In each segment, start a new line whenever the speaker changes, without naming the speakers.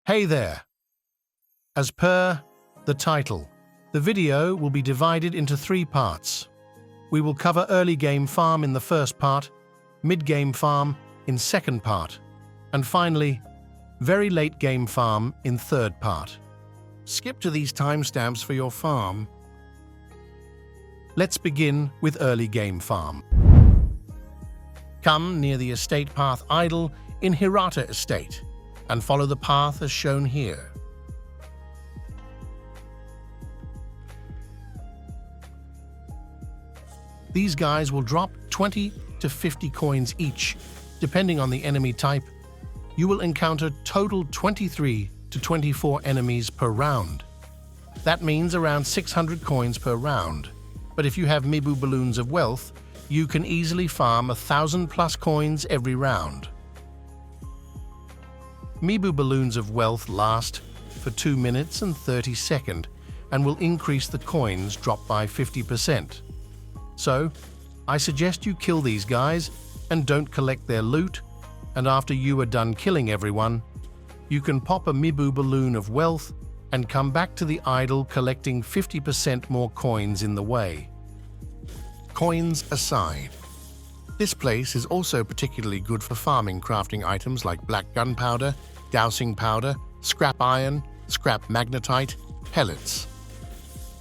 Hey there! As per the title, the video will be divided into 3 parts. We will cover early game farm in the first part, mid-game farm in second part, and finally, very late game farm in third part. Skip to these timestamps for your farm. Let's begin with early game farm. Come near the estate path idle in Hirata Estate and follow the path as shown here. These guys will drop 20 to 50 coins each, depending on the enemy type. You will encounter total 23 to 24 enemies per round. That means around 600 coins per round. But if you have Mibu Balloons of Wealth, you can easily farm 1,000 plus coins every round. Mibu Balloons of Wealth last for 2 minutes and 30 seconds and will increase the coins drop by 50%. So, I suggest you kill these guys and don't collect their loot, and after you are done killing everyone, you can pop a Mibu Balloon of Wealth and come back to the idol collecting 50% more coins in the way. Coins aside, this place is also particularly good for farming crafting items like black gunpowder, dowsing powder, scrap iron, scrap magnetite, pellets.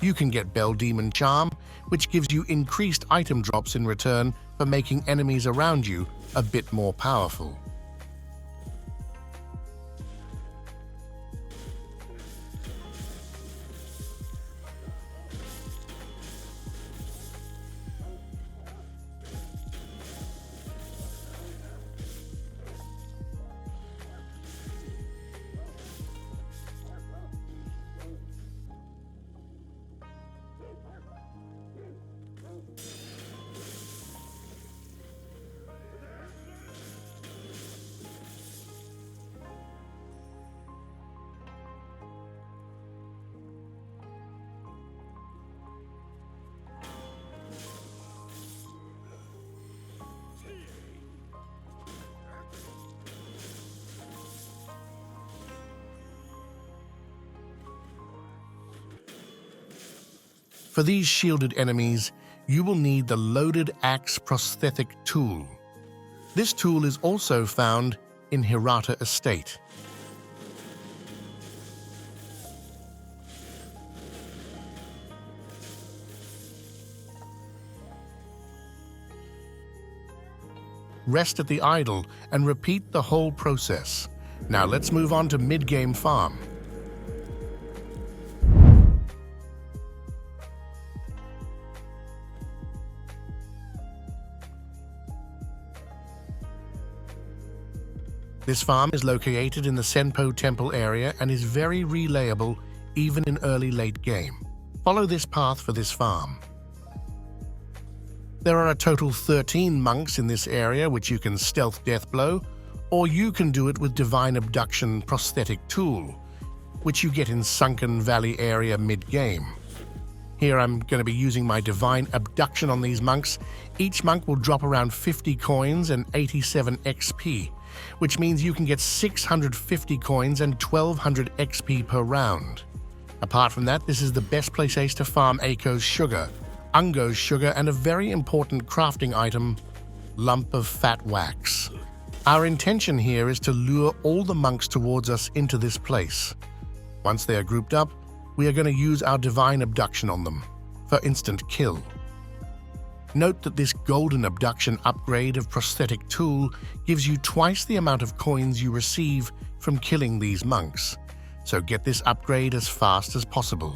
You can get Bell Demon Charm, which gives you increased item drops in return for making enemies around you a bit more powerful. For these shielded enemies, you will need the Loaded Axe Prosthetic Tool. This tool is also found in Hirata Estate. Rest at the idol and repeat the whole process. Now let's move on to mid-game farm. This farm is located in the Senpo Temple area and is very relayable even in early late game. Follow this path for this farm. There are a total 13 monks in this area which you can stealth death blow, or you can do it with Divine Abduction Prosthetic Tool, which you get in Sunken Valley area mid-game. Here I'm going to be using my Divine Abduction on these monks. Each monk will drop around 50 coins and 87 XP, which means you can get 650 coins and 1200 XP per round. Apart from that, this is the best place to farm Aiko's Sugar, Ungo's Sugar, and a very important crafting item, Lump of Fat Wax. Our intention here is to lure all the monks towards us into this place. Once they are grouped up, we are going to use our Divine Abduction on them for instant kill. Note that this Golden Abduction upgrade of Prosthetic Tool gives you twice the amount of coins you receive from killing these monks, so get this upgrade as fast as possible.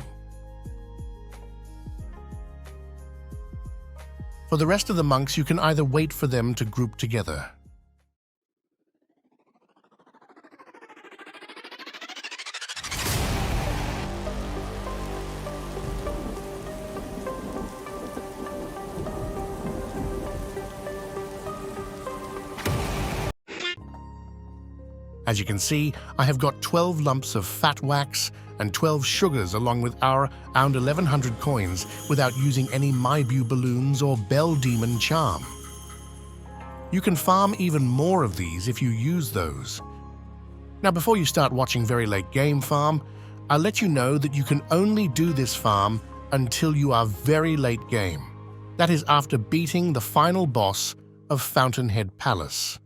For the rest of the monks, you can either wait for them to group together. As you can see, I have got 12 lumps of fat wax and 12 sugars along with around 1100 coins without using any Mibu balloons or Bell Demon Charm. You can farm even more of these if you use those. Now, before you start watching Very Late Game Farm, I'll let you know that you can only do this farm until you are very late game. That is after beating the final boss of Fountainhead Palace.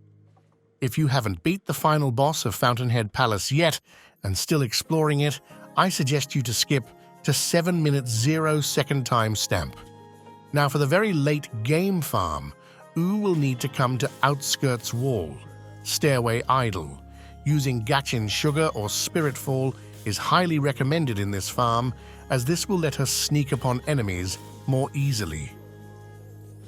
If you haven't beat the final boss of Fountainhead Palace yet and still exploring it, I suggest you to skip to 7 minutes 0 second timestamp. Now, for the very late game farm, Ooh will need to come to Outskirts Wall, Stairway Idle. Using Gachin Sugar or Spirit Fall is highly recommended in this farm, as this will let us sneak upon enemies more easily.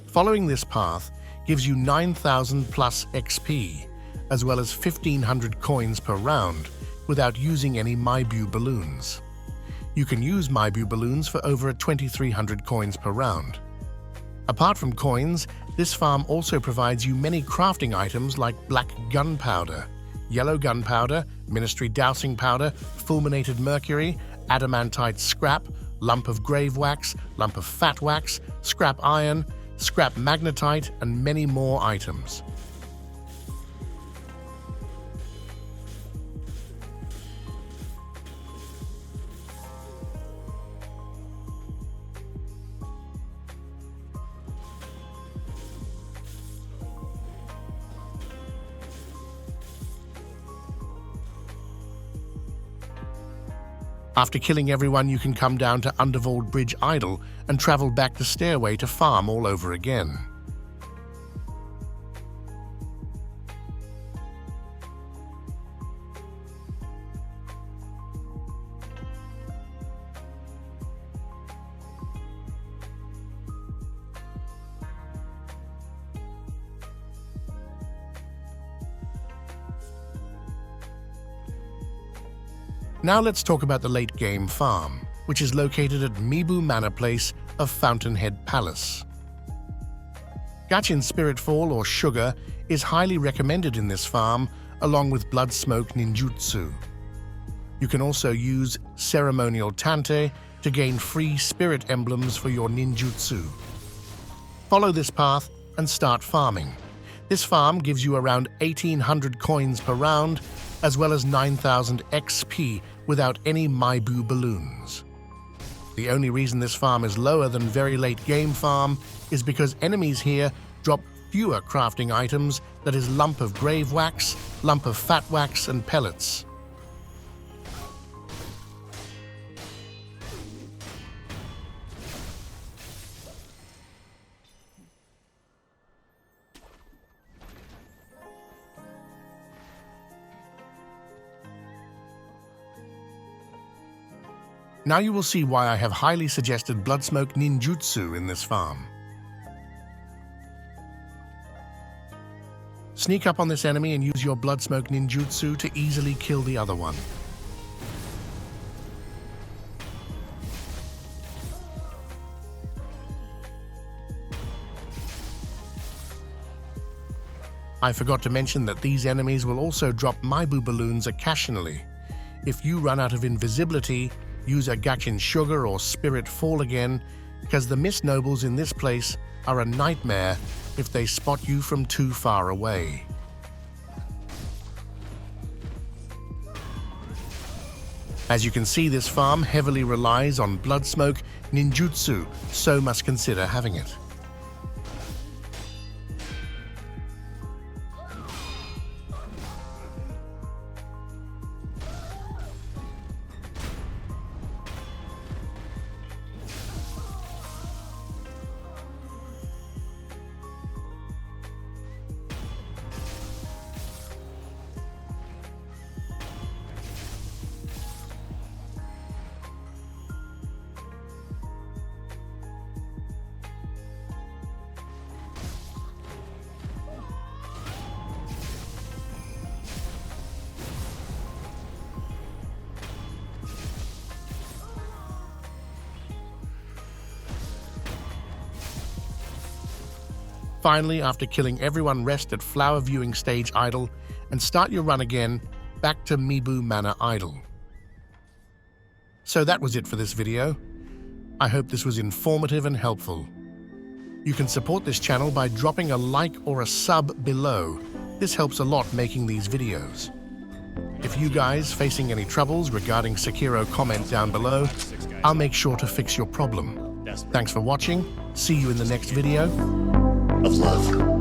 Following this path gives you 9,000 plus XP, as well as 1,500 coins per round, without using any Maibu balloons. You can use Maibu balloons for over 2,300 coins per round. Apart from coins, this farm also provides you many crafting items like black gunpowder, yellow gunpowder, ministry dowsing powder, fulminated mercury, adamantite scrap, lump of grave wax, lump of fat wax, scrap iron, scrap magnetite, and many more items. After killing everyone, you can come down to Undervold Bridge Idle and travel back the stairway to farm all over again. Now let's talk about the late game farm, which is located at Mibu Manor Place of Fountainhead Palace. Gachin Spirit Fall or Sugar is highly recommended in this farm, along with Blood Smoke Ninjutsu. You can also use Ceremonial Tante to gain free spirit emblems for your ninjutsu. Follow this path and start farming. This farm gives you around 1,800 coins per round, as well as 9,000 XP without any Maibu balloons. The only reason this farm is lower than Very Late Game Farm is because enemies here drop fewer crafting items, that is lump of grave wax, lump of fat wax, and pellets. Now you will see why I have highly suggested Bloodsmoke Ninjutsu in this farm. Sneak up on this enemy and use your Bloodsmoke Ninjutsu to easily kill the other one. I forgot to mention that these enemies will also drop Maibu balloons occasionally. If you run out of invisibility, use a Gachin Sugar or Spirit Fall again, because the Mist Nobles in this place are a nightmare if they spot you from too far away. As you can see, this farm heavily relies on Bloodsmoke Ninjutsu, so must consider having it. Finally, after killing everyone, rest at Flower Viewing Stage Idle and start your run again back to Mibu Manor Idle. So that was it for this video. I hope this was informative and helpful. You can support this channel by dropping a like or a sub below. This helps a lot making these videos. If you guys facing any troubles regarding Sekiro, comment down below. I'll make sure to fix your problem. Thanks for watching. See you in the next video.
Of love.